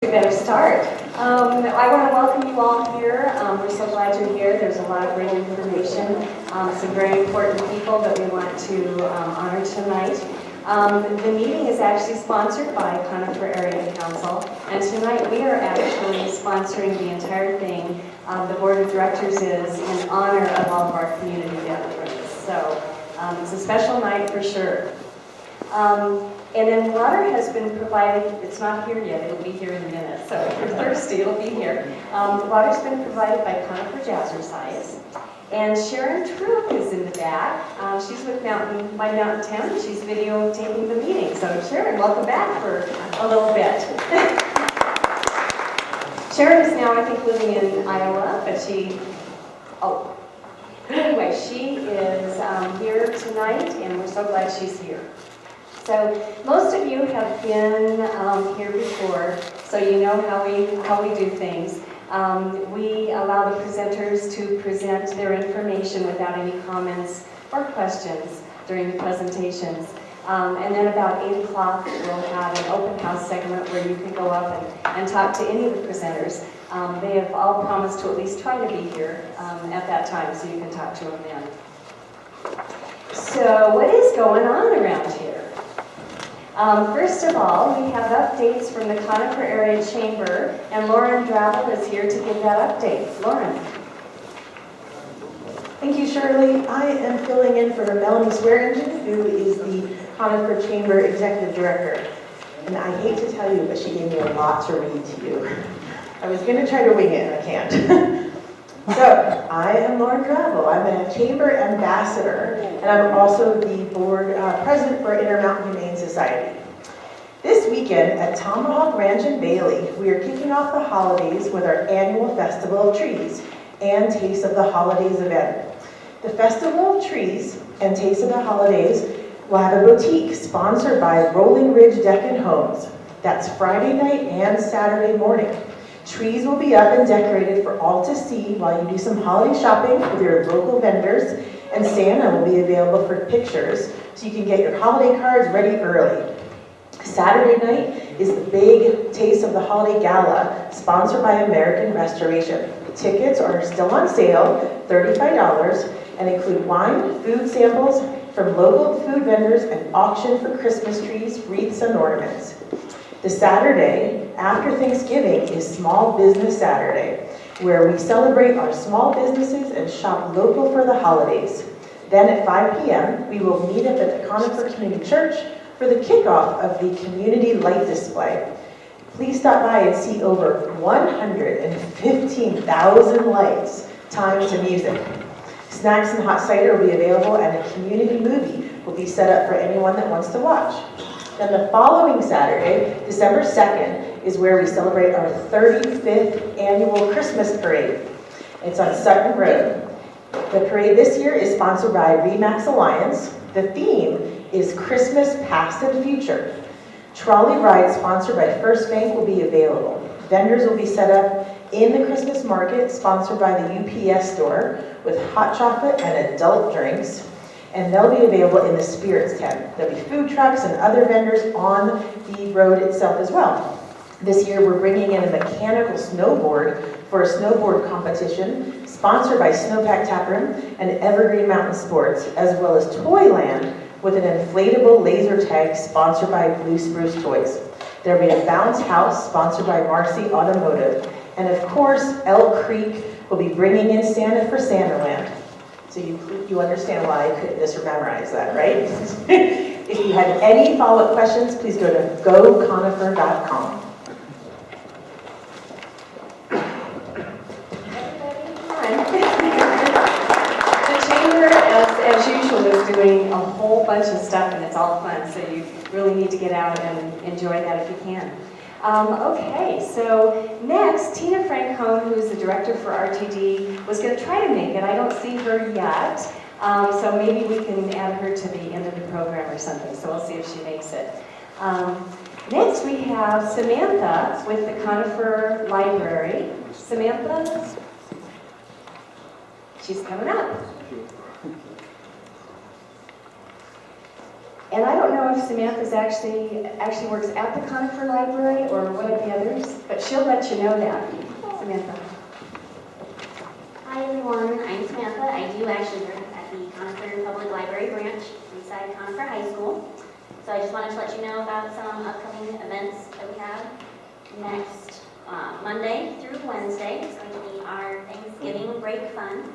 We better start. I want to welcome you all here. We're so glad you're here. There's a lot of great information, some very important people that we want to honor tonight. The meeting is actually sponsored by Conifer Area Council, and tonight we are actually sponsoring the entire thing. The Board of Directors is in honor of all of our community veterans. So it's a special night for sure. And then water has been provided. It's not here yet. It'll be here in a minute. So if you're thirsty, it'll be here. Water's been provided by Conifer Jazzercise. And Sharon Troop is in the back. She's with Mountain 10. She's videotaping the meeting. So Sharon, welcome back for a little bit. Sharon is now, I think, living in Iowa, but anyway, she is here tonight, and we're so glad she's here. So most of you have been here before, so you know how we do things. We allow the presenters to present their information without any comments or questions during the presentations. And then about 8 o'clock, we'll have an open house segment where you can go up and talk to any of the presenters. They have all promised to at least try to be here at that time, so you can talk to them then. So what is going on around here? First of all, we have updates from the Conifer Area Chamber, and Lauren Drabble is here to give that update. Lauren. Thank you, Shirley. I am filling in for Melanie Swearingen, who is the Conifer Chamber Executive Director. And I hate to tell you, but she gave me a lot to read to you. I was going to try to wing it, and I can't. So, I am Lauren Drabble. I'm a Chamber Ambassador, and I'm also the Board President for Intermountain Humane Society. This weekend at Tomahawk Ranch in Bailey, we are kicking off the holidays with our annual Festival of Trees and Taste of the Holidays event. The Festival of Trees and Taste of the Holidays will have a boutique sponsored by Rolling Ridge Deck and Homes. That's Friday night and Saturday morning. Trees will be up and decorated for all to see while you do some holiday shopping with your local vendors, and Santa will be available for pictures so you can get your holiday cards ready early. Saturday night is the big Taste of the Holiday Gala, sponsored by American Restoration. Tickets are still on sale, $35, and include wine, food samples from local food vendors, and auction for Christmas trees, wreaths, and ornaments. The Saturday after Thanksgiving is Small Business Saturday, where we celebrate our small businesses and shop local for the holidays. Then at 5 p.m., we will meet up at the Conifer Community Church for the kickoff of the community light display. Please stop by and see over 115,000 lights timed to music. Snacks and hot cider will be available, and a community movie will be set up for anyone that wants to watch. Then the following Saturday, December 2nd, is where we celebrate our 35th annual Christmas parade. It's on Sutton Road. The parade this year is sponsored by RE/MAX Alliance. The theme is Christmas Past and Future. Trolley rides sponsored by First Bank will be available. Vendors will be set up in the Christmas market sponsored by the UPS store with hot chocolate and adult drinks. And they'll be available in the Spirits tent. There'll be food trucks and other vendors on the road itself as well. This year we're bringing in a mechanical snowboard for a snowboard competition sponsored by Snowpack Taproom and Evergreen Mountain Sports, as well as Toyland with an inflatable laser tag sponsored by Blue Spruce Toys. There'll be a bounce house sponsored by Marcy Automotive. And of course, Elk Creek will be bringing in Santa for Santaland. So you understand why I couldn't just memorize that, right? If you have any follow-up questions, please go to goconifer.com. The Chamber, as usual, is doing a whole bunch of stuff, and it's all fun, so you really need to get out and enjoy that if you can. Okay, so next, Tina Francone, who's the director for RTD, was going to try to make it. I don't see her yet, so maybe we can add her to the end of the program or something, so we'll see if she makes it. Next, we have Samantha with the Conifer Library. Samantha? She's coming up. And I don't know if Samantha's actually works at the Conifer Library or one of the others, but she'll let you know that. Samantha. Hi everyone, I'm Samantha. I do actually work at the Conifer Public Library branch inside Conifer High School. So I just wanted to let you know about some upcoming events that we have next Monday through Wednesday. It's going to be our Thanksgiving break fun.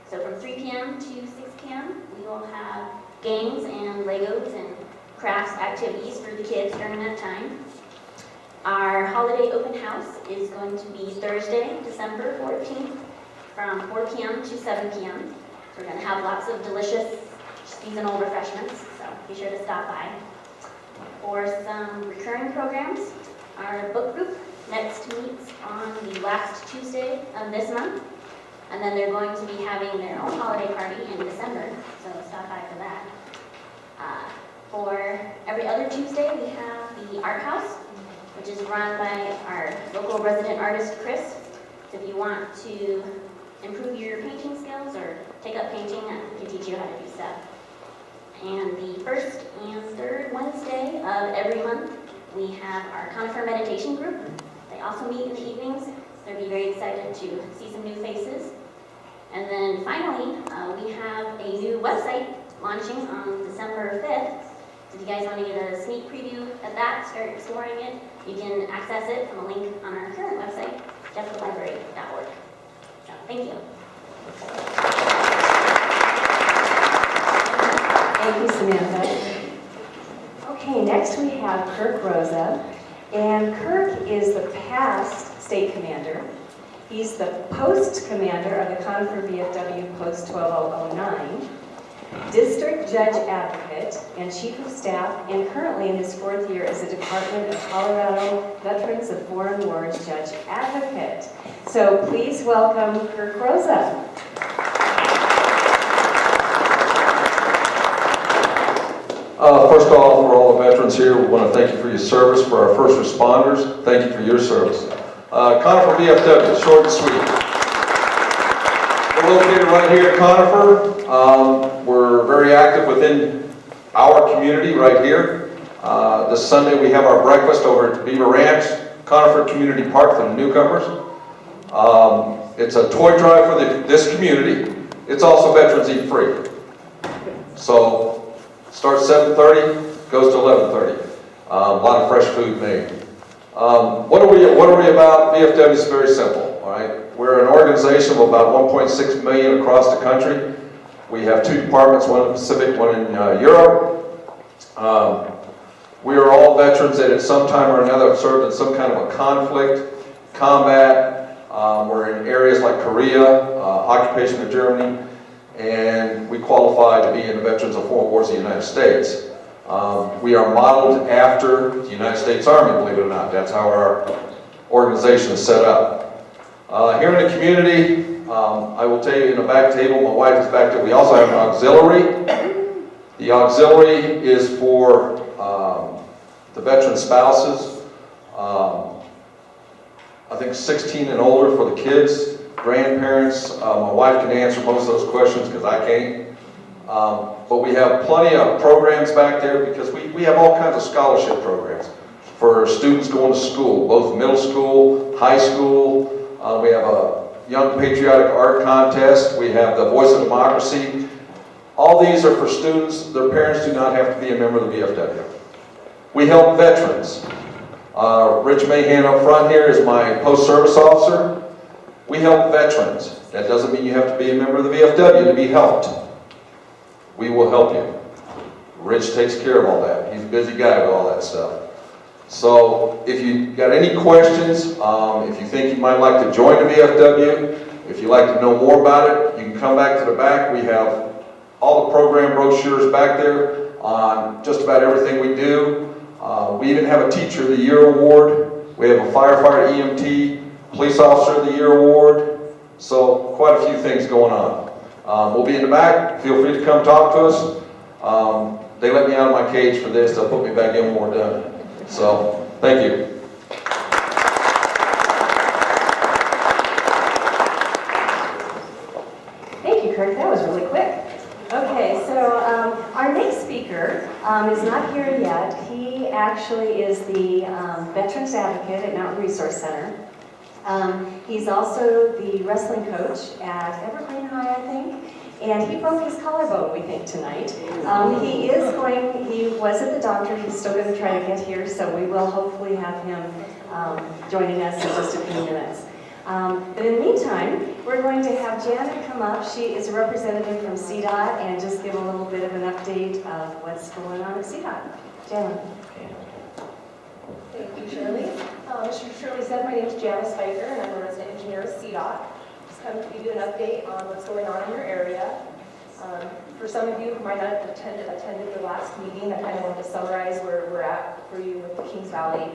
So from 3 p.m. to 6 p.m. we will have games and Legos and crafts activities for the kids during that time. Our holiday open house is going to be Thursday, December 14th from 4 p.m. to 7 p.m. So we're going to have lots of delicious seasonal refreshments, so be sure to stop by. For some recurring programs, our book group next meets on the last Tuesday of this month, and then they're going to be having their own holiday party in December, so stop by for that. For every other Tuesday, we have the art house, which is run by our local resident artist, Chris. So if you want to improve your painting skills or take up painting, I can teach you how to do stuff. And the first and third Wednesday of every month, we have our Conifer meditation group. They also meet in the evenings. They'll be very excited to see some new faces. And then finally, we have a new website launching on December 5th. So if you guys want to get a sneak preview of that, start exploring it, you can access it from a link on our current website, jeffcolibrary.org. So, thank you. Thank you, Samantha. Okay, next we have Kirk Rosa. And Kirk is the past state commander. He's the post commander of the Conifer VFW Post 12009, district judge advocate, and chief of staff, and currently in his 4th year as a Department of Colorado Veterans of Foreign Wars judge advocate. So please welcome Kirk Rosa. First of all, for all the veterans here, we want to thank you for your service. For our first responders, thank you for your service. Conifer VFW, short and sweet. We're located right here at Conifer. We're very active within our community right here. This Sunday we have our breakfast over at Beaver Ranch, Conifer Community Park for the newcomers. It's a toy drive for this community. It's also Veterans Eat Free. So, starts 7:30, goes to 11:30. A lot of fresh food made. What are we about? VFW is very simple. All right, we're an organization of about 1.6 million across the country. We have 2 departments, one in the Pacific, one in Europe. We are all veterans that at some time or another have served in some kind of a conflict, combat. We're in areas like Korea, occupation of Germany, and we qualify to be in the Veterans of Foreign Wars of the United States. We are modeled after the United States Army, believe it or not. That's how our organization is set up. Here in the community, I will tell you in the back table, my wife is back there, we also have an auxiliary. The auxiliary is for the veteran spouses. I think 16 and older for the kids, grandparents. My wife can answer most of those questions because I can't. But we have plenty of programs back there because we have all kinds of scholarship programs for students going to school, both middle school, high school. We have a Young Patriotic Art Contest. We have the Voice of Democracy. All these are for students. Their parents do not have to be a member of the VFW. We help veterans. Rich Mahan up front here is my post-service officer. We help veterans. That doesn't mean you have to be a member of the VFW to be helped. We will help you. Rich takes care of all that. He's a busy guy with all that stuff. So if you got any questions, if you think you might like to join the VFW, if you'd like to know more about it, you can come back to the back. We have all the program brochures back there on just about everything we do. We even have a Teacher of the Year award. We have a Firefighter EMT Police Officer of the Year award. So quite a few things going on. We'll be in the back. Feel free to come talk to us. They let me out of my cage for this. They'll put me back in when we're done. So, thank you. Thank you, Kirk. That was really quick. Okay, so our next speaker is not here yet. He actually is the Veterans Advocate at Mountain Resource Center. He's also the wrestling coach at Evergreen High, I think. And he broke his collarbone, we think, tonight. He was at the doctor. He's still going to try to get here, so we will hopefully have him joining us in just a few minutes. But in the meantime, we're going to have Jana come up. She is a representative from CDOT and just give a little bit of an update of what's going on at CDOT. Jana. Thank you, Shirley. As Shirley said, my name is Jana Spiker, and I'm a resident engineer with CDOT. Just come to give you an update on what's going on in your area. For some of you who might not have attended the last meeting, I kind of want to summarize where we're at for you with the Kings Valley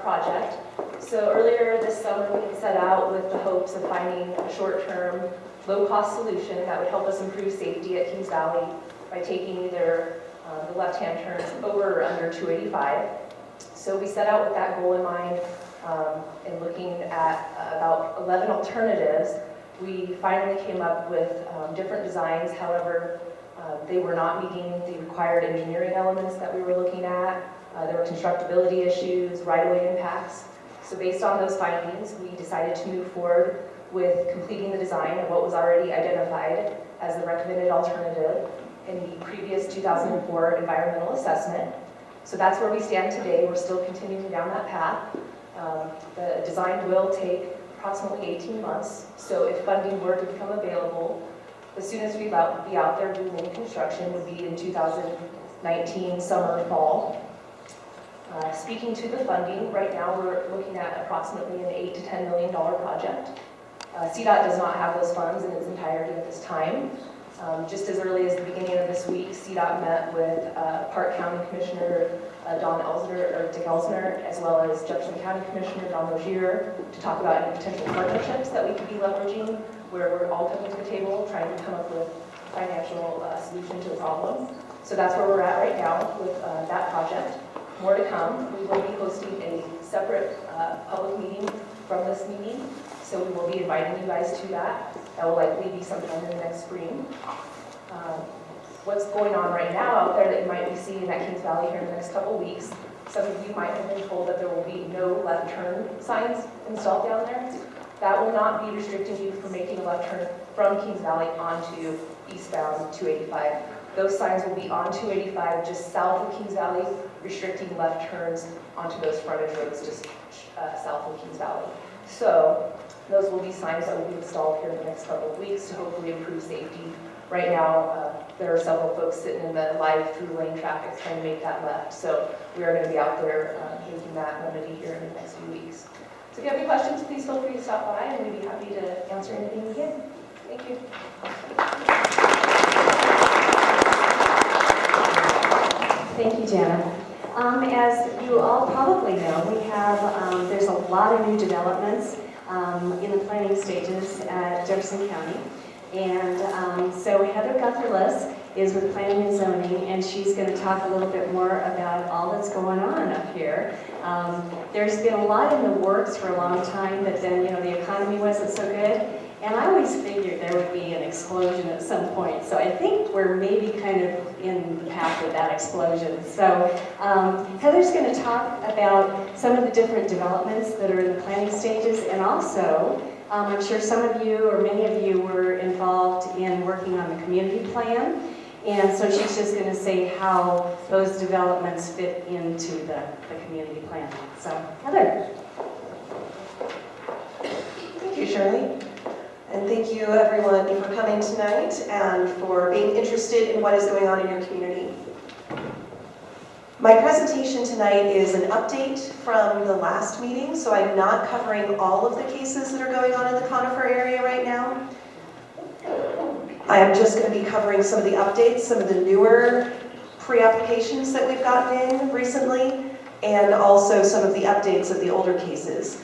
project. So earlier this summer, we had set out with the hopes of finding a short-term, low-cost solution that would help us improve safety at Kings Valley by taking either the left-hand turns over or under 285. So we set out with that goal in mind, and looking at about 11 alternatives. We finally came up with different designs. However, they were not meeting the required engineering elements that we were looking at. There were constructability issues, right-of-way impacts. So based on those findings, we decided to move forward with completing the design of what was already identified as the recommended alternative in the previous 2004 environmental assessment. So that's where we stand today. We're still continuing down that path. The design will take approximately 18 months. So if funding were to become available, the soonest we'd be out there doing any construction would be in 2019 summer, fall. Speaking to the funding, right now we're looking at approximately an $8 to $10 million project. CDOT does not have those funds in its entirety at this time. Just as early as the beginning of this week, CDOT met with Park County Commissioner Dick Elsner, as well as Jefferson County Commissioner Don Rozier, to talk about any potential partnerships that we could be leveraging, where we're all coming to the table trying to come up with a financial solution to the problem. So that's where we're at right now with that project. More to come. We will be hosting a separate public meeting from this meeting, so we will be inviting you guys to that. That will likely be sometime in the next spring. What's going on right now out there that you might be seeing at Kings Valley here in the next couple weeks, some of you might have been told that there will be no left turn signs installed down there. That will not be restricting you from making a left turn from Kings Valley onto eastbound 285. Those signs will be on 285 just south of Kings Valley, restricting left turns onto those frontage roads just south of Kings Valley. So those will be signs that will be installed here in the next couple of weeks to hopefully improve safety. Right now, there are several folks sitting in the live through lane traffic trying to make that left. So we are going to be out there making that remedy here in the next few weeks. So if you have any questions, please feel free to stop by, and we'd be happy to answer anything we can. Thank you. Thank you, Jana. As you all probably know, we have, there's a lot of new developments in the planning stages at Jefferson County. And so Heather Gutherless is with Planning and Zoning, and she's going to talk a little bit more about all that's going on up here. There's been a lot in the works for a long time, but then, the economy wasn't so good. And I always figured there would be an explosion at some point. So I think we're maybe kind of in the path of that explosion. So Heather's going to talk about some of the different developments that are in the planning stages, and also I'm sure some of you or many of you were involved in working on the community plan. And so she's just going to say how those developments fit into the community plan. So Heather. Thank you, Shirley. And thank you, everyone, for coming tonight and for being interested in what is going on in your community. My presentation tonight is an update from the last meeting, so I'm not covering all of the cases that are going on in the Conifer area right now. I am just going to be covering some of the updates, some of the newer pre-applications that we've gotten in recently, and also some of the updates of the older cases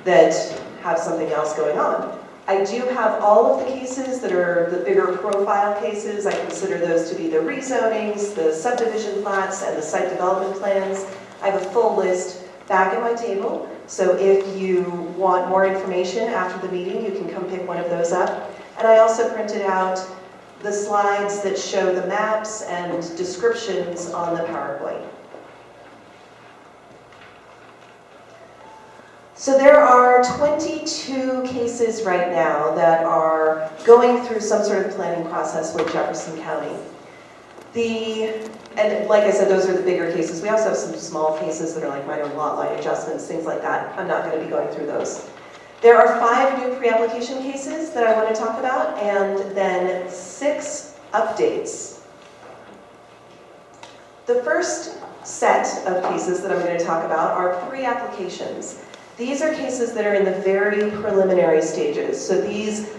that have something else going on. I do have all of the cases that are the bigger profile cases. I consider those to be the rezonings, the subdivision plats, and the site development plans. I have a full list back at my table, so if you want more information after the meeting, you can come pick one of those up. And I also printed out the slides that show the maps and descriptions on the PowerPoint. So there are 22 cases right now that are going through some sort of planning process with Jefferson County. And like I said, those are the bigger cases. We also have some small cases that are like minor lot line adjustments, things like that. I'm not going to be going through those. There are 5 new pre-application cases that I want to talk about, and then 6 updates. The first set of cases that I'm going to talk about are pre-applications. These are cases that are in the very preliminary stages. So these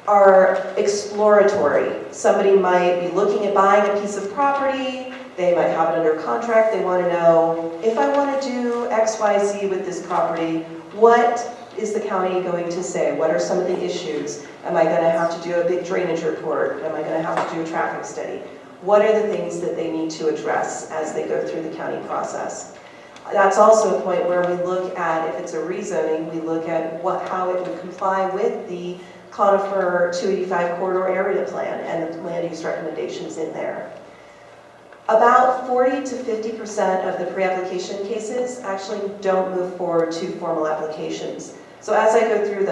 are exploratory. Somebody might be looking at buying a piece of property, they might have it under contract, they want to know, if I want to do X, Y, Z with this property, what is the county going to say? What are some of the issues? Am I going to have to do a big drainage report? Am I going to have to do a traffic study? What are the things that they need to address as they go through the county process? That's also a point where we look at, if it's a rezoning, we look at how it would comply with the Conifer 285 corridor area plan and the land use recommendations in there. About 40 to 50% of the pre-application cases actually don't move forward to formal applications. So as I go through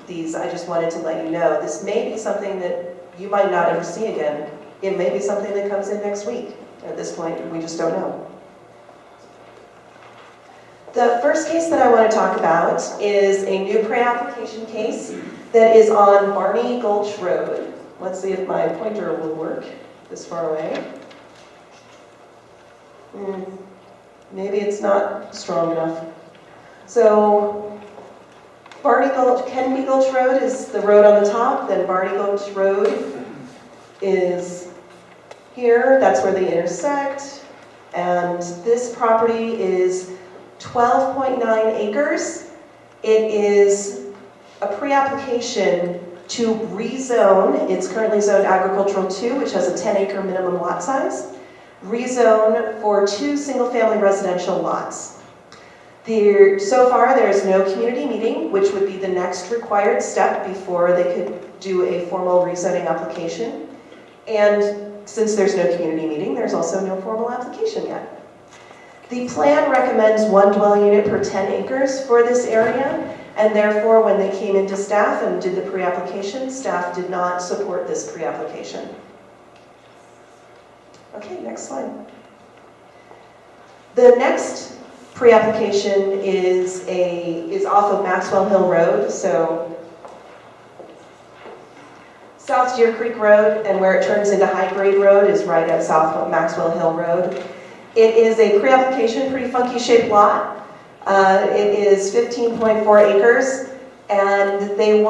these, I just wanted to let you know, this may be something that you might not ever see again. It may be something that comes in next week. At this point, we just don't know. The first case that I want to talk about is a new pre-application case that is on Barney Gulch Road. Let's see if my pointer will work this far away. Maybe it's not strong enough. So Kennedy Gulch Road is the road on the top, then Barney Gulch Road is here. That's where they intersect. And this property is 12.9 acres. It is a pre-application to rezone. It's currently zoned agricultural 2, which has a 10-acre minimum lot size. Rezone for 2 single-family residential lots. So far, there is no community meeting, which would be the next required step before they could do a formal rezoning application. And since there's no community meeting, there's also no formal application yet. The plan recommends 1 dwelling unit per 10 acres for this area, and therefore when they came into staff and did the pre-application, staff did not support this pre-application. Okay, next slide. The next pre-application is off of Maxwell Hill Road, so South Deer Creek Road, and where it turns into High Grade Road is right at South of Maxwell Hill Road. It is a pre-application, pretty funky shaped lot. It is 15.4 acres, and they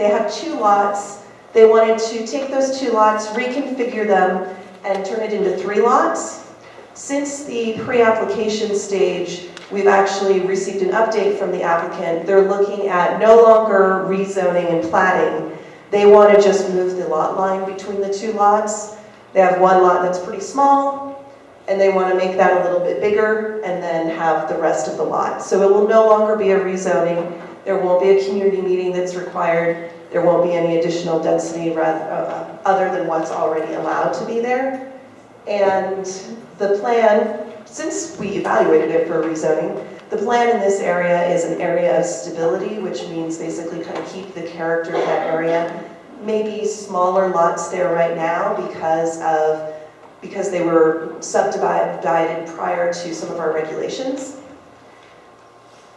have 2 lots. They wanted to take those 2 lots, reconfigure them, and turn it into 3 lots. Since the pre-application stage, we've actually received an update from the applicant. They're looking at no longer rezoning and platting. They want to just move the lot line between the 2 lots. They have 1 lot that's pretty small, and they want to make that a little bit bigger and then have the rest of the lot. So it will no longer be a rezoning. There won't be a community meeting that's required. There won't be any additional density other than what's already allowed to be there. And the plan, since we evaluated it for rezoning, the plan in this area is an area of stability, which means basically kind of keep the character of that area. Maybe smaller lots there right now because they were subdivided prior to some of our regulations.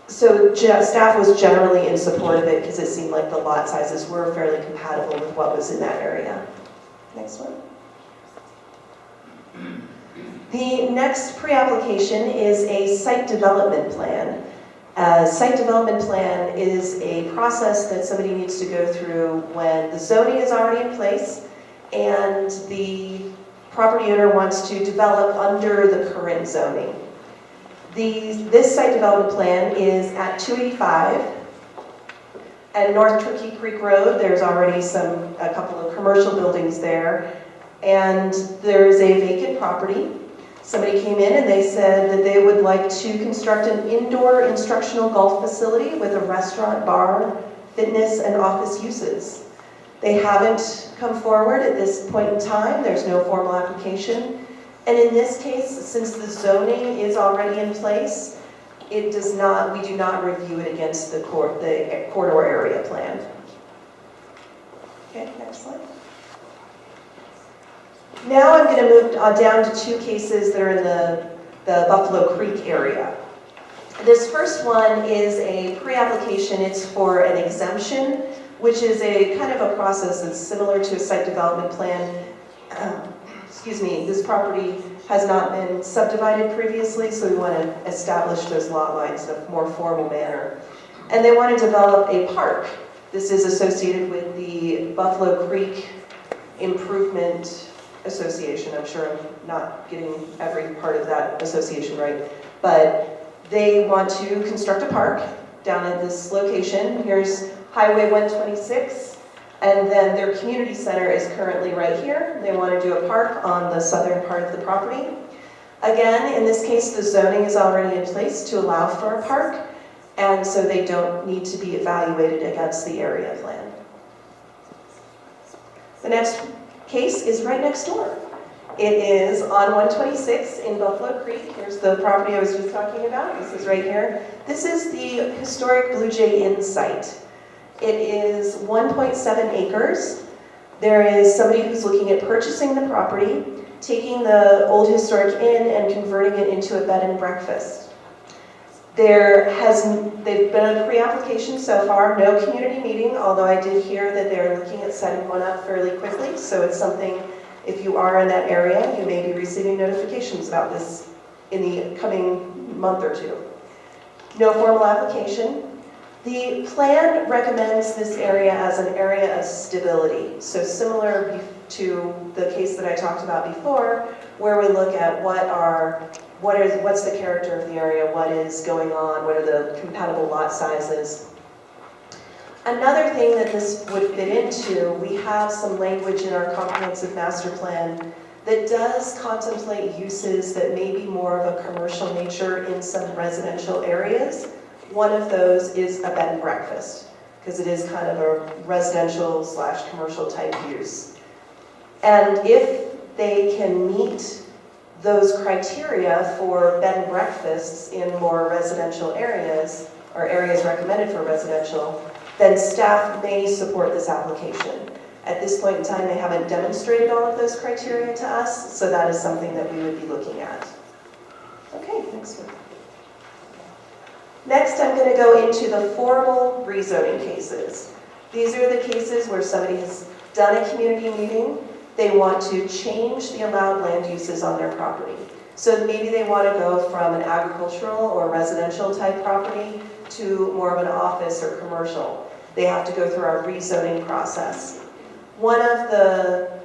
So staff was generally in support of it because it seemed like the lot sizes were fairly compatible with what was in that area. Next one. The next pre-application is a site development plan. A site development plan is a process that somebody needs to go through when the zoning is already in place and the property owner wants to develop under the current zoning. This site development plan is at 285 and North Turkey Creek Road. There's already a couple of commercial buildings there, and there's a vacant property. Somebody came in and they said that they would like to construct an indoor instructional golf facility with a restaurant, bar, fitness, and office uses. They haven't come forward at this point in time. There's no formal application. And in this case, since the zoning is already in place, we do not review it against the corridor area plan. Okay, next slide. Now I'm going to move down to two cases that are in the Buffalo Creek area. This first one is a pre-application. It's for an exemption, which is a kind of a process that's similar to a site development plan. This property has not been subdivided previously, so we want to establish those lot lines in a more formal manner. And they want to develop a park. This is associated with the Buffalo Creek Improvement Association. I'm sure I'm not getting every part of that association right, but they want to construct a park down at this location. Here's Highway 126. And then their community center is currently right here. They want to do a park on the southern part of the property. Again, in this case, the zoning is already in place to allow for a park, and so they don't need to be evaluated against the area plan. The next case is right next door. It is on 126 in Buffalo Creek. Here's the property I was just talking about. This is right here. This is the historic Blue Jay Inn site. It is 1.7 acres. There is somebody who's looking at purchasing the property, taking the old historic inn and converting it into a bed and breakfast. They've been a pre-application so far, no community meeting, although I did hear that they're looking at setting one up fairly quickly, so it's something, if you are in that area, you may be receiving notifications about this in the coming month or two. No formal application. The plan recommends this area as an area of stability. So similar to the case that I talked about before, where we look at what's the character of the area, what is going on, what are the compatible lot sizes. Another thing that this would fit into, we have some language in our comprehensive master plan that does contemplate uses that may be more of a commercial nature in some residential areas. One of those is a bed and breakfast, because it is kind of a residential / commercial type use. And if they can meet those criteria for bed and breakfasts in more residential areas, or areas recommended for residential, then staff may support this application. At this point in time, they haven't demonstrated all of those criteria to us, so that is something that we would be looking at. Okay, next one. Next, I'm going to go into the formal rezoning cases. These are the cases where somebody has done a community meeting. They want to change the allowed land uses on their property. So maybe they want to go from an agricultural or residential type property to more of an office or commercial. They have to go through our rezoning process. One of the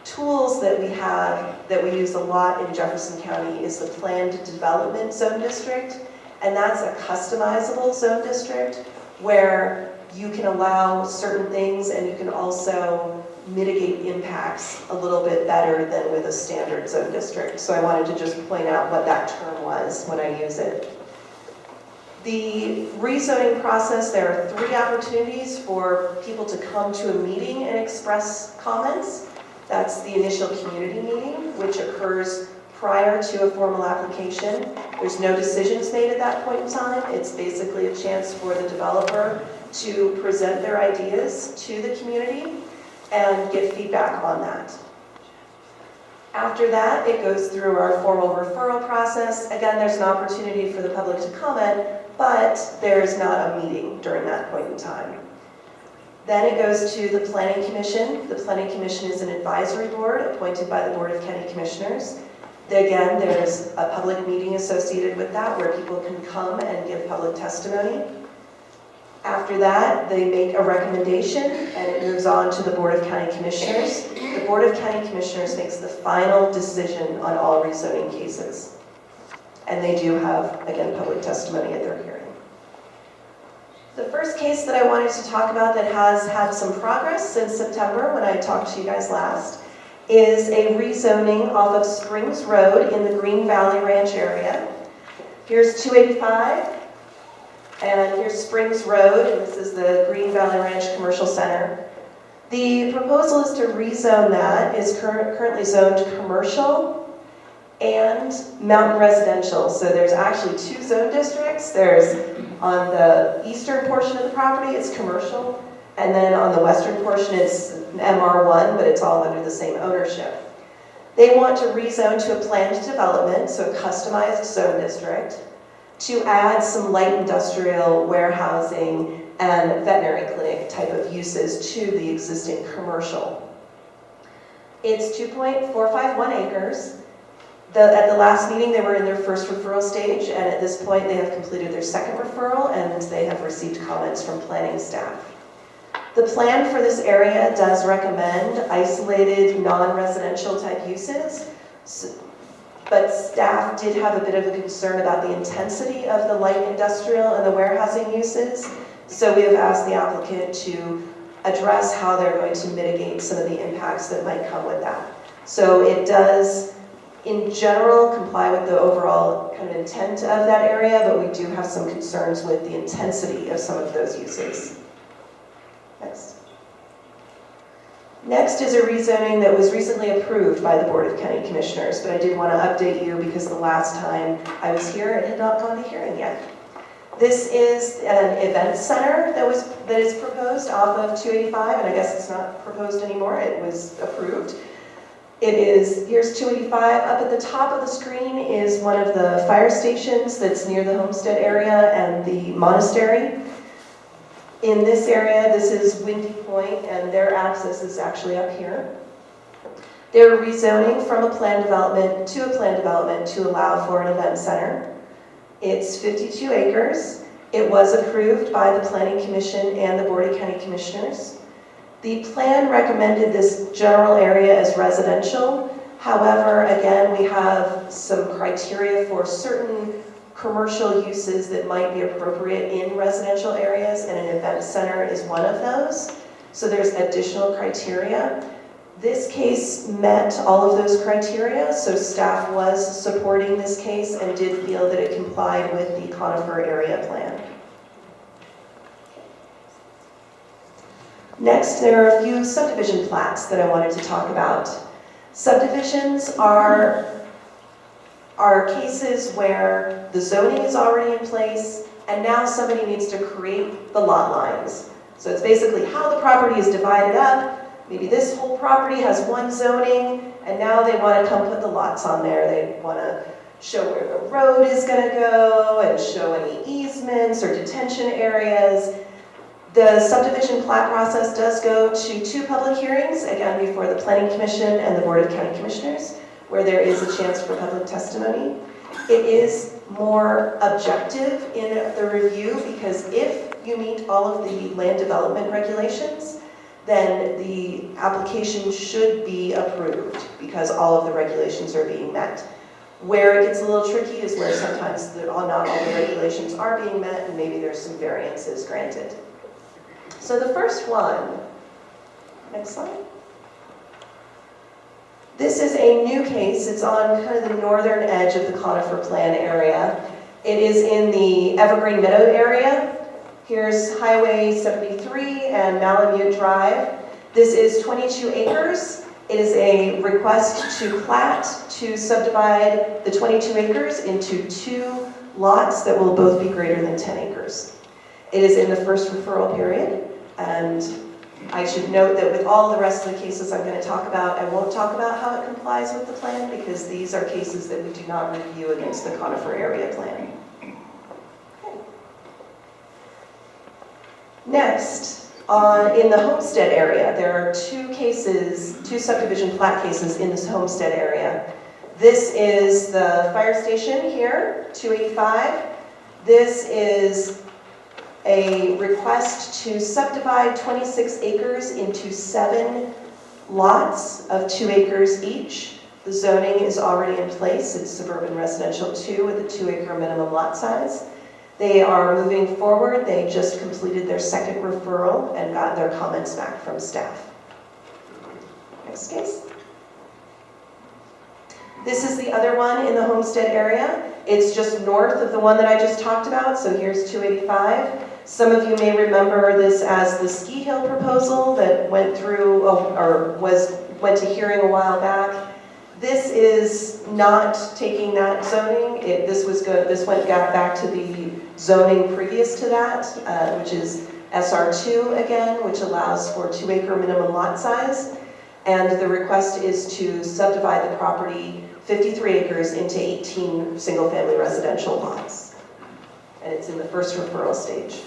tools that we have that we use a lot in Jefferson County is the Planned Development Zone District. And that's a customizable zone district where you can allow certain things and you can also mitigate impacts a little bit better than with a standard zone district. So I wanted to just point out what that term was when I use it. The rezoning process, there are 3 opportunities for people to come to a meeting and express comments. That's the initial community meeting, which occurs prior to a formal application. There's no decisions made at that point in time. It's basically a chance for the developer to present their ideas to the community and get feedback on that. After that, it goes through our formal referral process. Again, there's an opportunity for the public to comment, but there's not a meeting during that point in time. Then it goes to the Planning Commission. The Planning Commission is an advisory board appointed by the Board of County Commissioners. Again, there's a public meeting associated with that where people can come and give public testimony. After that, they make a recommendation and it moves on to the Board of County Commissioners. The Board of County Commissioners makes the final decision on all rezoning cases. And they do have, again, public testimony at their hearing. The first case that I wanted to talk about that has had some progress since September when I talked to you guys last is a rezoning off of Springs Road in the Green Valley Ranch area. Here's 285, and here's Springs Road, and this is the Green Valley Ranch Commercial Center. The proposal is to rezone that. It's currently zoned commercial and mountain residential. So there's actually 2 zone districts. There's on the eastern portion of the property, it's commercial, and then on the western portion, it's MR1, but it's all under the same ownership. They want to rezone to a planned development, so a customized zone district, to add some light industrial warehousing and veterinary clinic type of uses to the existing commercial. It's 2.451 acres. At the last meeting, they were in their first referral stage, and at this point, they have completed their second referral, and they have received comments from planning staff. The plan for this area does recommend isolated, non-residential type uses, but staff did have a bit of a concern about the intensity of the light industrial and the warehousing uses, so we have asked the applicant to address how they're going to mitigate some of the impacts that might come with that. So it does, in general, comply with the overall kind of intent of that area, but we do have some concerns with the intensity of some of those uses. Next. Next is a rezoning that was recently approved by the Board of County Commissioners, but I did want to update you because the last time I was here, it had not gone to hearing yet. This is an event center that is proposed off of 285, and I guess it's not proposed anymore, it was approved. It is, here's 285, up at the top of the screen is one of the fire stations that's near the Homestead area and the monastery. In this area, this is Windy Point, and their access is actually up here. They're rezoning from a planned development to allow for an event center. It's 52 acres. It was approved by the Planning Commission and the Board of County Commissioners. The plan recommended this general area as residential. However, again, we have some criteria for certain commercial uses that might be appropriate in residential areas, and an event center is one of those. So there's additional criteria. This case met all of those criteria, so staff was supporting this case and did feel that it complied with the Conifer area plan. Next, there are a few subdivision plats that I wanted to talk about. Subdivisions are cases where the zoning is already in place and now somebody needs to create the lot lines. So it's basically how the property is divided up. Maybe this whole property has one zoning and now they want to come put the lots on there. They want to show where the road is going to go and show any easements or detention areas. The subdivision plat process does go to 2 public hearings, again before the Planning Commission and the Board of County Commissioners, where there is a chance for public testimony. It is more objective in the review because if you meet all of the land development regulations, then the application should be approved because all of the regulations are being met. Where it gets a little tricky is where sometimes not all the regulations are being met and maybe there's some variances granted. So the first one, next slide. This is a new case. It's on kind of the northern edge of the Conifer Plan area. It is in the Evergreen Meadow area. Here's Highway 73 and Malamute Drive. This is 22 acres. It is a request to plat to subdivide the 22 acres into 2 lots that will both be greater than 10 acres. It is in the first referral period, and I should note that with all the rest of the cases I'm going to talk about, I won't talk about how it complies with the plan because these are cases that we do not review against the Conifer area plan. Okay. Next, in the Homestead area, there are 2 subdivision plat cases in this Homestead area. This is the fire station here, 285. This is a request to subdivide 26 acres into 7 lots of 2 acres each. The zoning is already in place. It's suburban residential 2 with a 2-acre minimum lot size. They are moving forward. They just completed their second referral and got their comments back from staff. Next case. This is the other one in the Homestead area. It's just north of the one that I just talked about, so here's 285. Some of you may remember this as the Ski Hill proposal that went through, went to hearing a while back. This is not taking that zoning. This went back to the zoning previous to that, which is SR2 again, which allows for 2 acre minimum lot size. And the request is to subdivide the property 53 acres into 18 single-family residential lots. And it's in the first referral stage.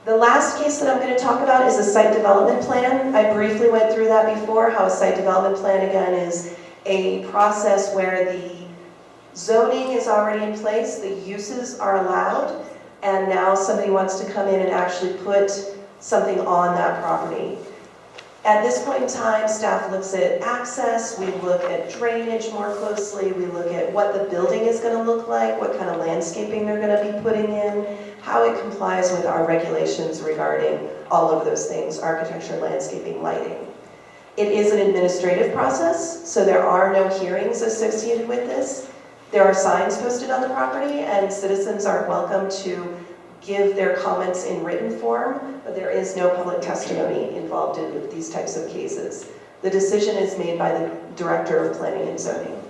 The last case that I'm going to talk about is a site development plan. I briefly went through that before, how a site development plan, again, is a process where the zoning is already in place, the uses are allowed, and now somebody wants to come in and actually put something on that property. At this point in time, staff looks at access, we look at drainage more closely, we look at what the building is going to look like, what kind of landscaping they're going to be putting in, how it complies with our regulations regarding all of those things, architecture, landscaping, lighting. It is an administrative process, so there are no hearings associated with this. There are signs posted on the property, and citizens are welcome to give their comments in written form, but there is no public testimony involved in these types of cases. The decision is made by the Director of Planning and Zoning.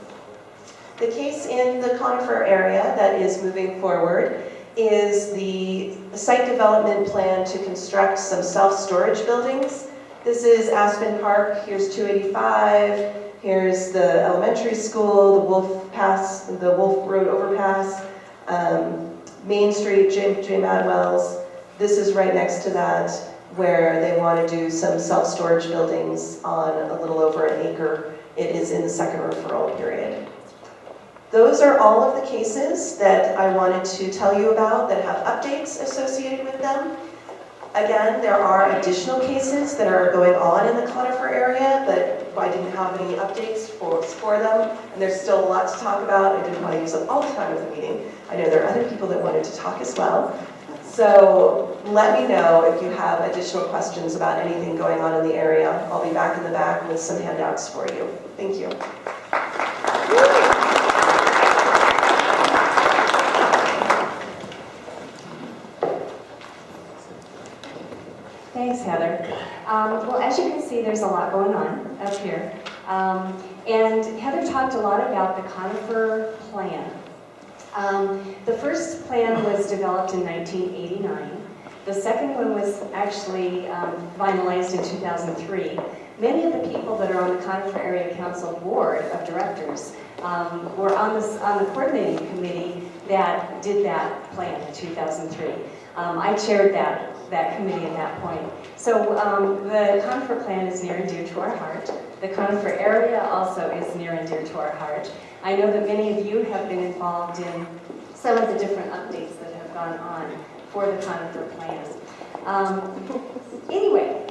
The case in the Conifer area that is moving forward is the site development plan to construct some self-storage buildings. This is Aspen Park, here's 285, here's the elementary school, the Wolf Road overpass, Main Street, J. Madwell's. This is right next to that, where they want to do some self-storage buildings on a little over an acre. It is in the second referral period. Those are all of the cases that I wanted to tell you about that have updates associated with them. Again, there are additional cases that are going on in the Conifer area, but I didn't have any updates for them, and there's still a lot to talk about. I didn't want to use up all the time of the meeting. I know there are other people that wanted to talk as well. So let me know if you have additional questions about anything going on in the area. I'll be back in the back with some handouts for you. Thank you. Thanks, Heather. Well, as you can see, there's a lot going on up here. And Heather talked a lot about the Conifer plan. The first plan was developed in 1989. The second one was actually finalized in 2003. Many of the people that are on the Conifer Area Council Board of Directors were on the coordinating committee that did that plan in 2003. I chaired that committee at that point. So the Conifer plan is near and dear to our heart. The Conifer area also is near and dear to our heart. I know that many of you have been involved in some of the different updates that have gone on for the Conifer plan. Anyway,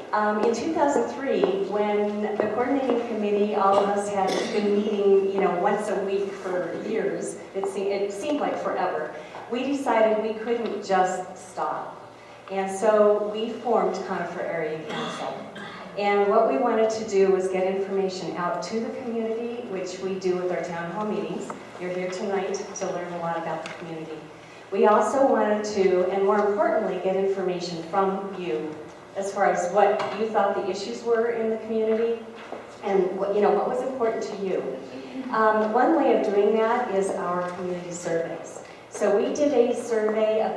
in 2003, when the coordinating committee, all of us had been meeting, once a week for years, it seemed like forever, we decided we couldn't just stop. And so we formed Conifer Area Council. And what we wanted to do was get information out to the community, which we do with our town hall meetings. You're here tonight to learn a lot about the community. We also wanted to, and more importantly, get information from you as far as what you thought the issues were in the community and what was important to you. One way of doing that is our community surveys. So we did a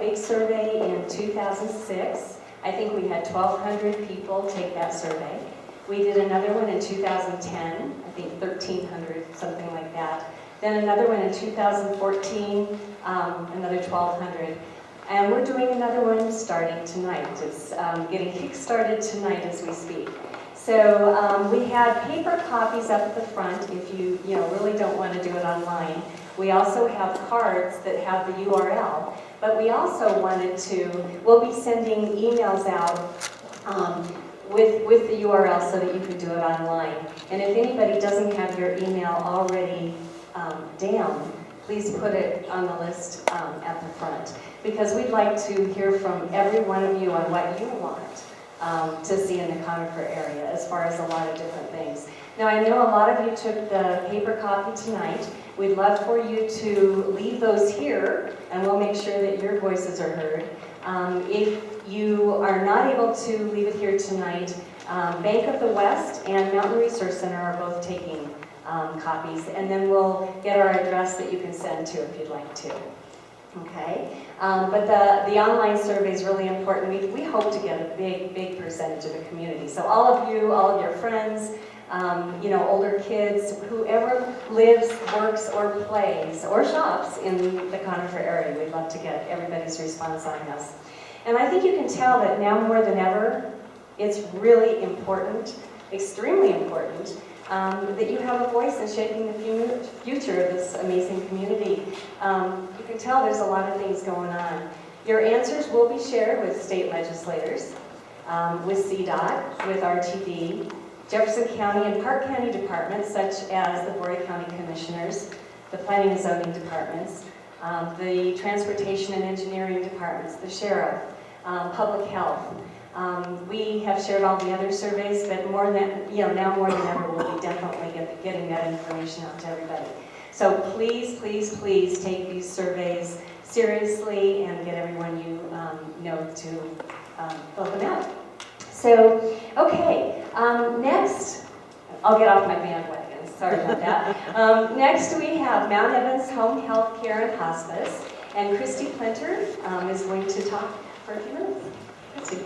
big survey in 2006. I think we had 1,200 people take that survey. We did another one in 2010, I think 1,300, something like that. Then another one in 2014, another 1,200. And we're doing another one starting tonight. It's getting kick-started tonight as we speak. So we had paper copies up at the front if you really don't want to do it online. We also have cards that have the URL, but we also we'll be sending emails out with the URL so that you can do it online. And if anybody doesn't have your email already down, please put it on the list at the front, because we'd like to hear from every one of you on what you want to see in the Conifer area as far as a lot of different things. Now, I know a lot of you took the paper copy tonight. We'd love for you to leave those here, and we'll make sure that your voices are heard. If you are not able to leave it here tonight, Bank of the West and Mountain Resource Center are both taking copies, and then we'll get our address that you can send to if you'd like to. Okay, but the online survey is really important. We hope to get a big percentage of the community. So all of you, all of your friends, you know, older kids, whoever lives, works, or plays, or shops in the Conifer area, we'd love to get everybody's response on this. And I think you can tell that now more than ever, it's really important, extremely important, that you have a voice in shaping the future of this amazing community. You can tell there's a lot of things going on. Your answers will be shared with state legislators, with CDOT, with RTD, Jefferson County and Park County departments such as the Board County Commissioners, the Planning and Zoning departments, the Transportation and Engineering departments, the Sheriff, Public Health. We have shared all the other surveys, but more than, you know, now more than ever, we'll be definitely getting that information out to everybody. So please, please, please take these surveys seriously and get everyone you know to fill them out. So, okay, next, I'll get off my bandwagon, sorry about that. Next we have Mount Evans Home Health Care and Hospice, and Christy Plinter is going to talk for a few minutes. Christy.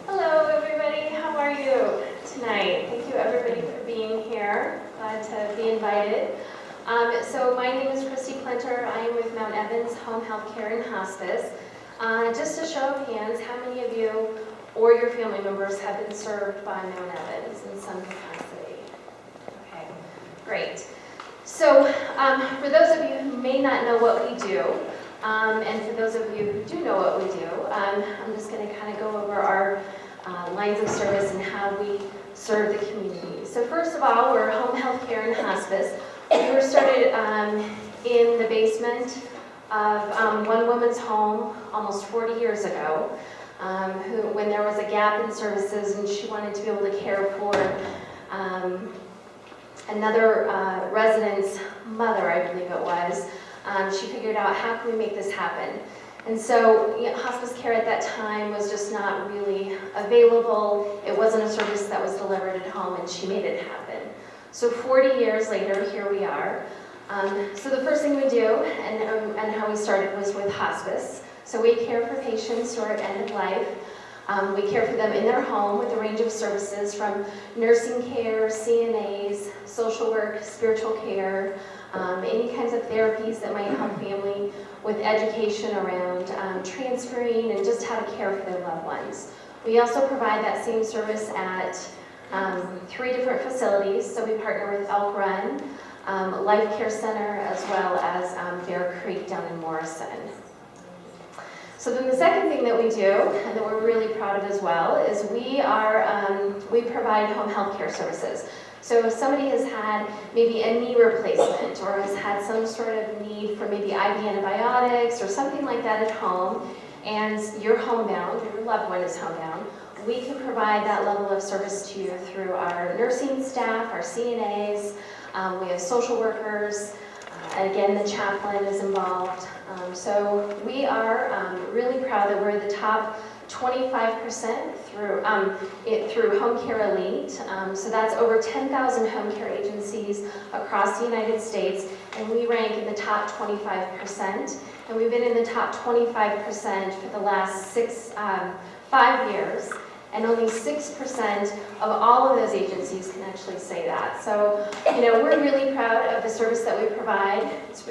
Hello everybody, how are you tonight? Thank you everybody for being here. Glad to be invited. So my name is Christy Plinter. I am with Mount Evans Home Health Care and Hospice. Just a show of hands, how many of you or your family members have been served by Mount Evans in some capacity? Okay, great. So for those of you who may not know what we do, and for those of you who do know what we do, I'm just going to kind of go over our lines of service and how we serve the community. So first of all, we're home health care and hospice. We were started in the basement of one woman's home almost 40 years ago, when there was a gap in services and she wanted to be able to care for another resident's mother, I believe it was. She figured out, how can we make this happen? And so, you know, hospice care at that time was just not really available. It wasn't a service that was delivered at home, and she made it happen. So 40 years later, here we are. So the first thing we do, and how we started, was with hospice. So we care for patients who are at end of life. We care for them in their home with a range of services from nursing care, CNAs, social work, spiritual care, any kinds of therapies that might help family with education around transferring and just how to care for their loved ones. We also provide that same service at 3 different facilities. So we partner with Elk Run, Life Care Center, as well as Bear Creek down in Morrison. So then the second thing that we do, and that we're really proud of as well, is we provide home health care services. So if somebody has had maybe a knee replacement or has had some sort of need for maybe IV antibiotics or something like that at home, and you're homebound, or your loved one is homebound, we can provide that level of service to you through our nursing staff, our CNAs, we have social workers, again, the chaplain is involved. So we are really proud that we're the top 25% through Home Care Elite. So that's over 10,000 home care agencies across the United States, and we rank in the top 25%. And we've been in the top 25% for the last 5 years. And only 6% of all of those agencies can actually say that. So, you know, we're really proud of the service that we provide. It's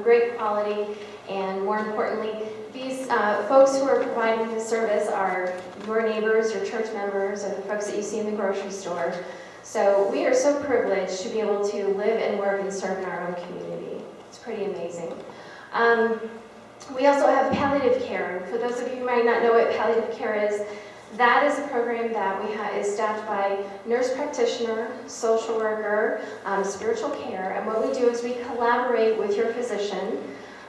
great quality, and more importantly, these folks who are providing this service are your neighbors, your church members, or the folks that you see in the grocery store. So we are so privileged to be able to live and work and serve in our own community. It's pretty amazing. We also have palliative care. And for those of you who might not know what palliative care is, that is a program that is staffed by nurse practitioner, social worker, spiritual care, and what we do is we collaborate with your physician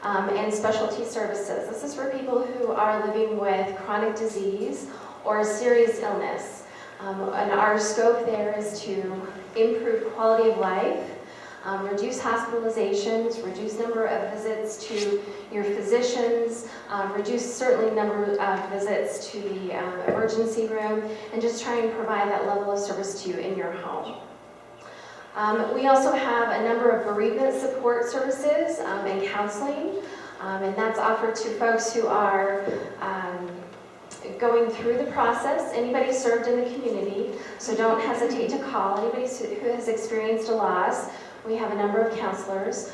and specialty services. This is for people who are living with chronic disease or a serious illness. And our scope there is to improve quality of life, reduce hospitalizations, reduce number of visits to your physicians, reduce certainly number of visits to the emergency room, and just try and provide that level of service to you in your home. We also have a number of bereavement support services and counseling, and that's offered to folks who are going through the process, anybody served in the community, so don't hesitate to call anybody who has experienced a loss. We have a number of counselors.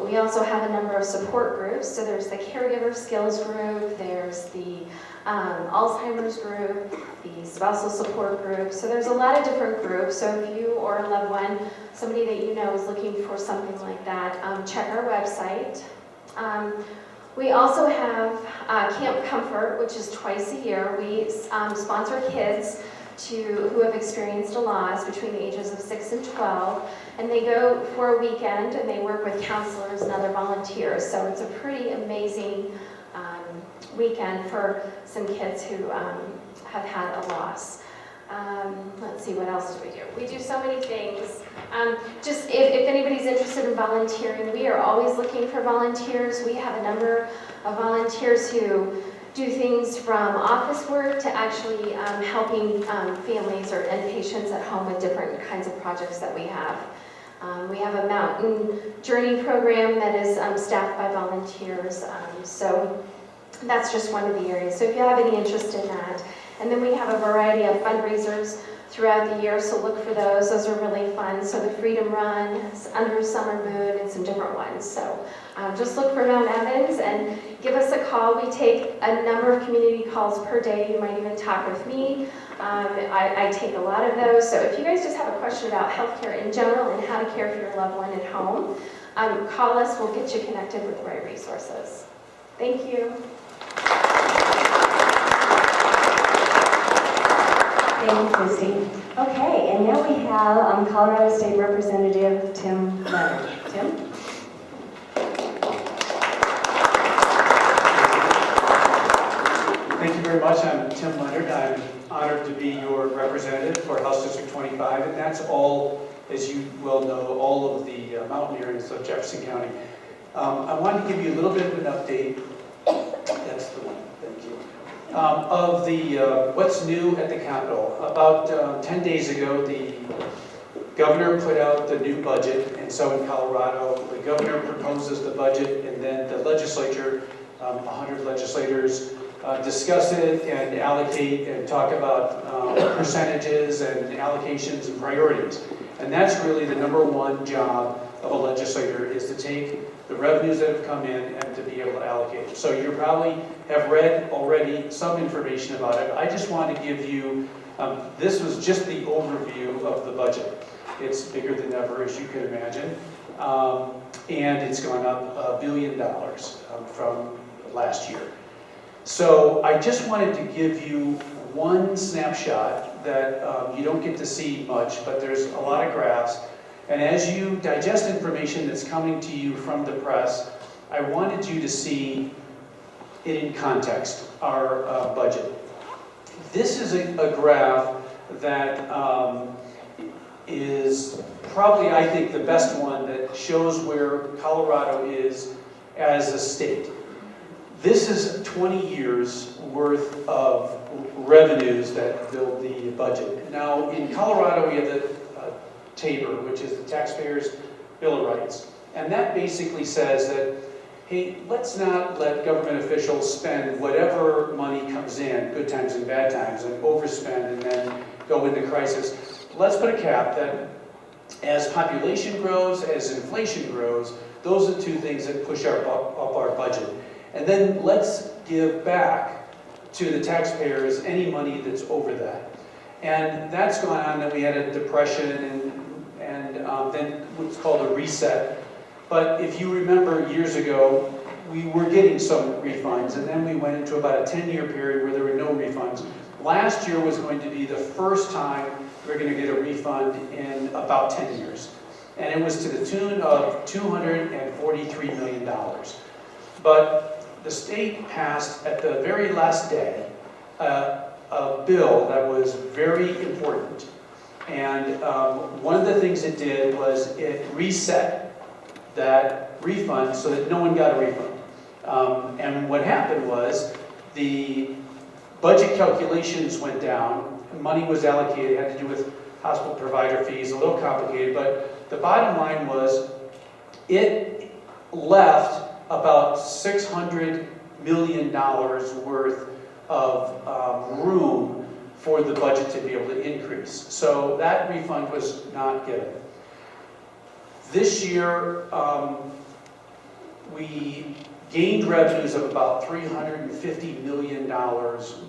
We also have a number of support groups, so there's the caregiver skills group, there's the Alzheimer's group, the spousal support group, so there's a lot of different groups. So if you or a loved one, somebody that you know is looking for something like that, check our website. We also have Camp Comfort, which is twice a year. We sponsor kids who have experienced a loss between the ages of 6 and 12, and they go for a weekend and they work with counselors and other volunteers. So it's a pretty amazing weekend for some kids who have had a loss. Let's see, what else do we do? We do so many things. Just if anybody's interested in volunteering, we are always looking for volunteers. We have a number of volunteers who do things from office work to actually helping families and patients at home with different kinds of projects that we have. We have a mountain journey program that is staffed by volunteers. So that's just one of the areas. So if you have any interest in that. And then we have a variety of fundraisers throughout the year, so look for those. Those are really fun. So the Freedom Run, Under a Summer Moon, and some different ones. So just look for Mount Evans and give us a call. We take a number of community calls per day. You might even talk with me. I take a lot of those. So if you guys just have a question about healthcare in general and how to care for your loved one at home, call us. We'll get you connected with the right resources. Thank you. Thank you, Christy. Okay, and now we have Colorado State Representative Tim Leonard. Tim? Thank you very much. I'm Tim Leonard. I'm honored to be your representative for House District 25, and that's all, as you well know, all of the mountain areas of Jefferson County. I wanted to give you a little bit of an update. That's the one. Thank you. Of the what's new at the Capitol. About 10 days ago, the governor put out the new budget, and so in Colorado, the governor proposes the budget, and then the legislature, 100 legislators, discuss it and allocate and talk about percentages and allocations and priorities. And that's really the number one job of a legislator, is to take the revenues that have come in and to be able to allocate. So you probably have read already some information about it. I just want to give you, this was just the overview of the budget. It's bigger than ever, as you can imagine. And it's gone up $1 billion from last year. So I just wanted to give you one snapshot that you don't get to see much, but there's a lot of graphs. And as you digest information that's coming to you from the press, I wanted you to see it in context, our budget. This is a graph that is probably, I think, the best one that shows where Colorado is as a state. This is 20 years worth of revenues that build the budget. Now, in Colorado, we have the TABOR, which is the Taxpayers' Bill of Rights. And that basically says that, hey, let's not let government officials spend whatever money comes in, good times and bad times, and overspend and then go into crisis. Let's put a cap that as population grows, as inflation grows, those are two things that push up our budget. And then let's give back to the taxpayers any money that's over that. And that's gone on. Then we had a depression and then what's called a reset. But if you remember years ago, we were getting some refunds, and then we went into about a 10-year period where there were no refunds. Last year was going to be the first time we were going to get a refund in about 10 years. And it was to the tune of $243 million. But the state passed at the very last day a bill that was very important. And one of the things it did was it reset that refund so that no one got a refund. And what happened was the budget calculations went down, money was allocated, it had to do with hospital provider fees, a little complicated, but the bottom line was it left about $600 million worth of room for the budget to be able to increase. So that refund was not given. This year, we gained revenues of about $350 million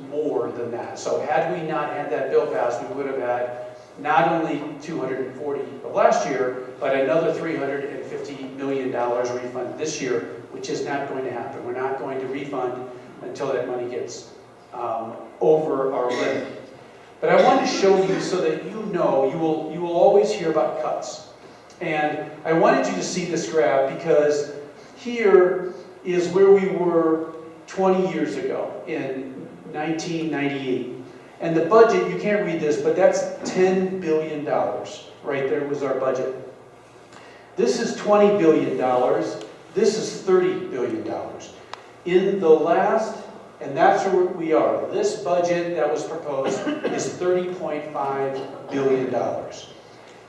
more than that. So had we not had that bill passed, we would have had not only 240 of last year, but another $350 million refund this year, which is not going to happen. We're not going to refund until that money gets over our limit. But I want to show you so that you know, you will always hear about cuts. And I wanted you to see this graph because here is where we were 20 years ago in 1998. And the budget, you can't read this, but that's $10 billion. Right there was our budget. This is $20 billion. This is $30 billion. In the last, and that's where we are, this budget that was proposed is $30.5 billion.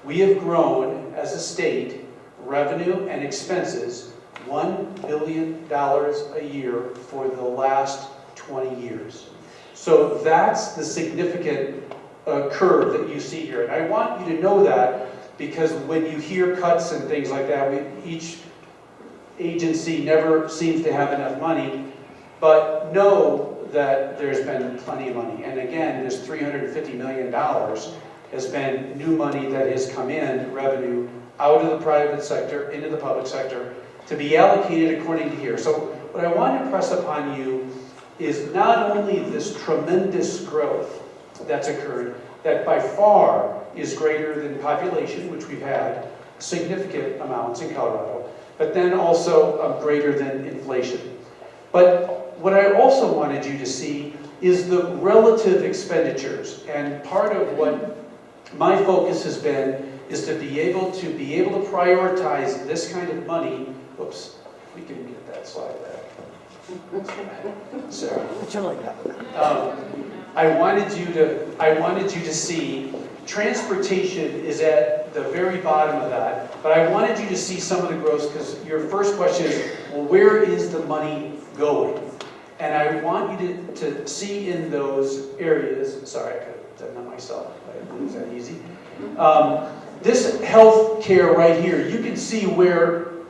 We have grown as a state, revenue and expenses, $1 billion a year for the last 20 years. So that's the significant curve that you see here. And I want you to know that because when you hear cuts and things like that, each agency never seems to have enough money, but know that there's been plenty of money. And again, this $350 million has been new money that has come in, revenue, out of the private sector, into the public sector, to be allocated according to here. So what I want to press upon you is not only this tremendous growth that's occurred, that by far is greater than population, which we've had significant amounts in Colorado, but then also greater than inflation. But what I also wanted you to see is the relative expenditures. And part of what my focus has been is to be able to prioritize this kind of money. Whoops, we can get that slide back. Sarah. I wanted you to see transportation is at the very bottom of that, but I wanted you to see some of the growth because your first question is, well, where is the money going? And I want you to see in those areas, sorry, I could have done that myself, it was that easy. This health care right here, you can see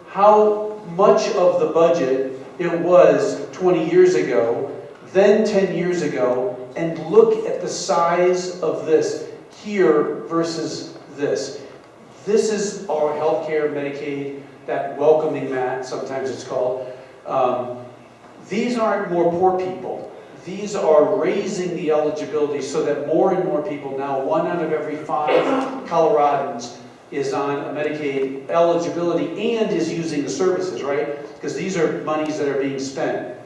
how much of the budget it was 20 years ago, then 10 years ago, and look at the size of this here versus this. This is our healthcare, Medicaid, that welcoming mat, sometimes it's called. These aren't more poor people. These are raising the eligibility so that more and more people, now 1 out of every 5 Coloradans is on a Medicaid eligibility and is using the services, right? Because these are monies that are being spent.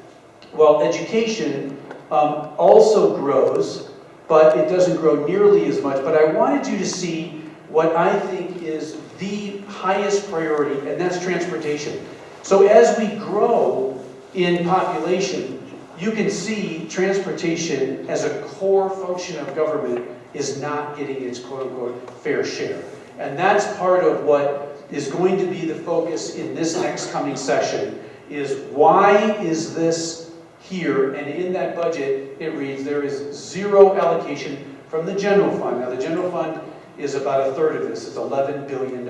Well, education also grows, but it doesn't grow nearly as much. But I wanted you to see what I think is the highest priority, and that's transportation. So as we grow in population, you can see transportation as a core function of government is not getting its quote-unquote fair share. And that's part of what is going to be the focus in this next coming session, is why is this here? And in that budget, it reads, there is 0 allocation from the general fund. Now, the general fund is about 1/3 of this. It's $11 billion.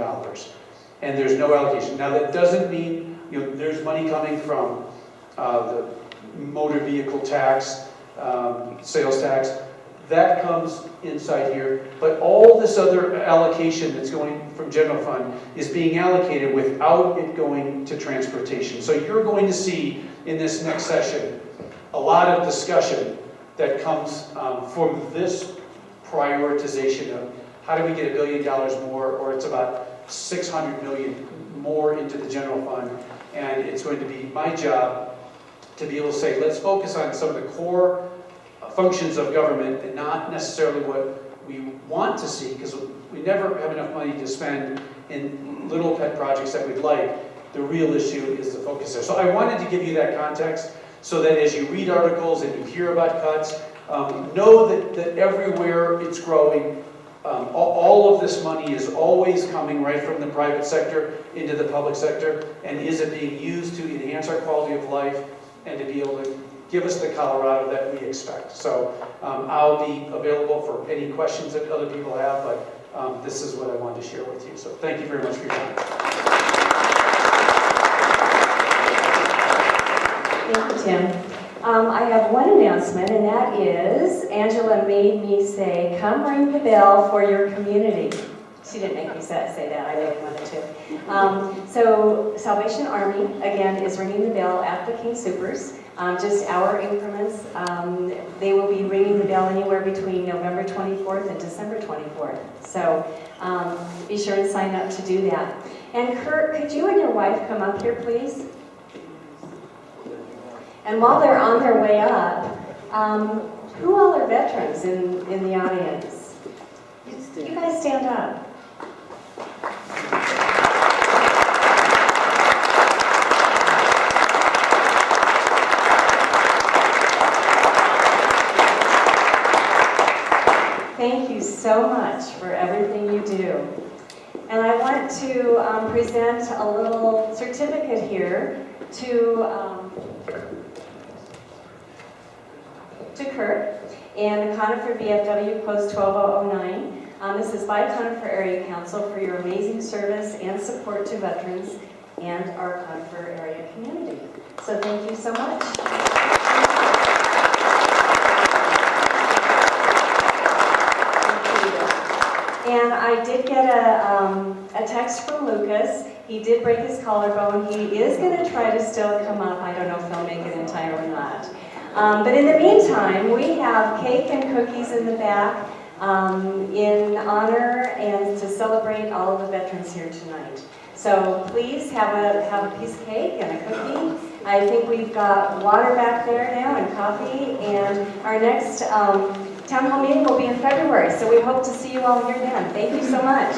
And there's no allocation. Now, that doesn't mean there's money coming from the motor vehicle tax, sales tax. That comes inside here. But all this other allocation that's going from general fund is being allocated without it going to transportation. So you're going to see in this next session a lot of discussion that comes from this prioritization of how do we get $1 billion more, or it's about $600 million more into the general fund. And it's going to be my job to be able to say, let's focus on some of the core functions of government and not necessarily what we want to see, because we never have enough money to spend in little pet projects that we'd like. The real issue is the focus there. So I wanted to give you that context so that as you read articles and you hear about cuts, know that everywhere it's growing. All of this money is always coming right from the private sector into the public sector, and is it being used to enhance our quality of life and to be able to give us the Colorado that we expect. So I'll be available for any questions that other people have, but this is what I wanted to share with you. So thank you very much for your time. Thank you, Tim. I have one announcement, and that is Angela made me say, come ring the bell for your community. She didn't make me say that, I really wanted to. So Salvation Army, again, is ringing the bell at the King Supers, just hour increments. They will be ringing the bell anywhere between November 24th and December 24th. So be sure and sign up to do that. And Kirk, could you and your wife come up here, please? And while they're on their way up, who all are veterans in the audience? You guys stand up. Thank you so much for everything you do. And I want to present a little certificate here to Kirk and the Conifer VFW Post 12009. This is by Conifer Area Council for your amazing service and support to veterans and our Conifer area community. So thank you so much. And I did get a text from Lucas. He did break his collarbone. He is going to try to still come up. I don't know if he'll make it in time or not. But in the meantime, we have cake and cookies in the back in honor and to celebrate all of the veterans here tonight. So please have a piece of cake and a cookie. I think we've got water back there now and coffee. And our next town hall meeting will be in February. So we hope to see you all here then. Thank you so much.